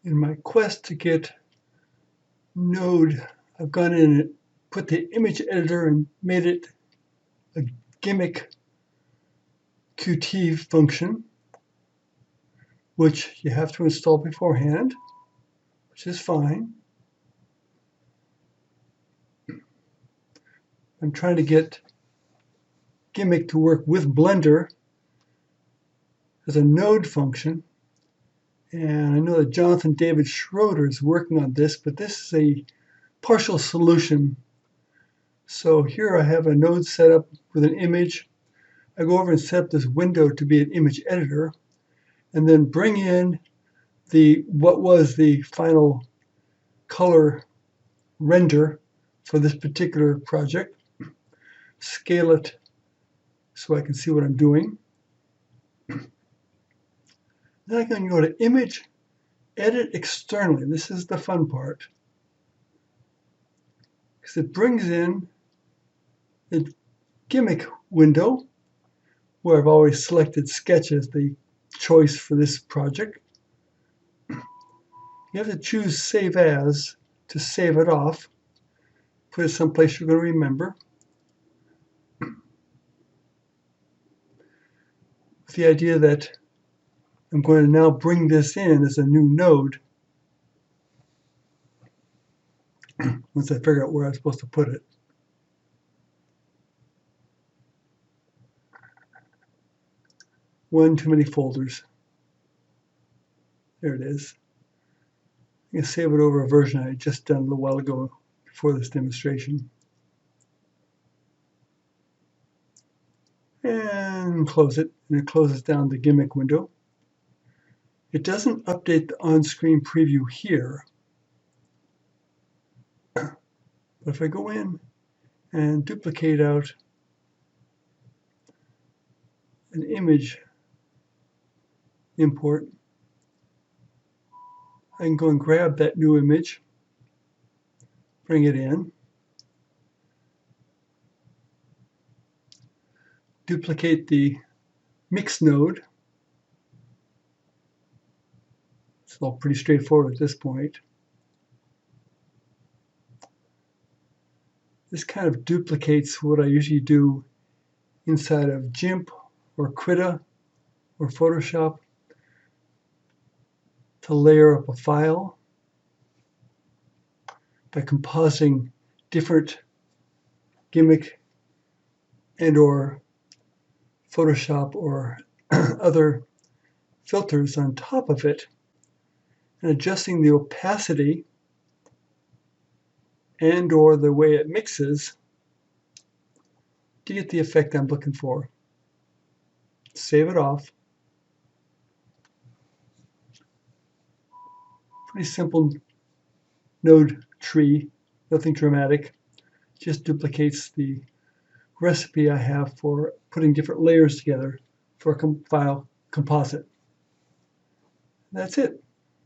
In my quest to get Node, I've gone in and put the image editor and made it a gimmick Qt function, which you have to install beforehand, which is fine. I'm trying to get gimmick to work with Blender as a node function. And I know that Jonathan David Schroeder is working on this, but this is a partial solution. So here I have a node set up with an image. I go over and set up this window to be an image editor, and then bring in what was the final color render for this particular project. Scale it so I can see what I'm doing. Then I can go to Image, Edit Externally. This is the fun part, because it brings in the gimmick window where I've always selected Sketch as the choice for this project. You have to choose Save As to save it off. Put it someplace you're going to remember. With the idea that I'm going to now bring this in as a new node once I figure out where I'm supposed to put it. One too many folders. There it is. I'm going to save it over a version I had just done a little while ago before this demonstration. And close it, and it closes down the gimmick window. It doesn't update the on-screen preview here. But if I go in and duplicate out an image import, I can go and grab that new image, bring it in, duplicate the mix node. It's all pretty straightforward at this point. This kind of duplicates what I usually do inside of GIMP or Krita or Photoshop to layer up a file by compositing different gimmick and or Photoshop or other filters on top of it, and adjusting the opacity and or the way it mixes to get the effect I'm looking for. Save it off. Pretty simple node tree, nothing dramatic. Just duplicates the recipe I have for putting different layers together for a file composite. That's it.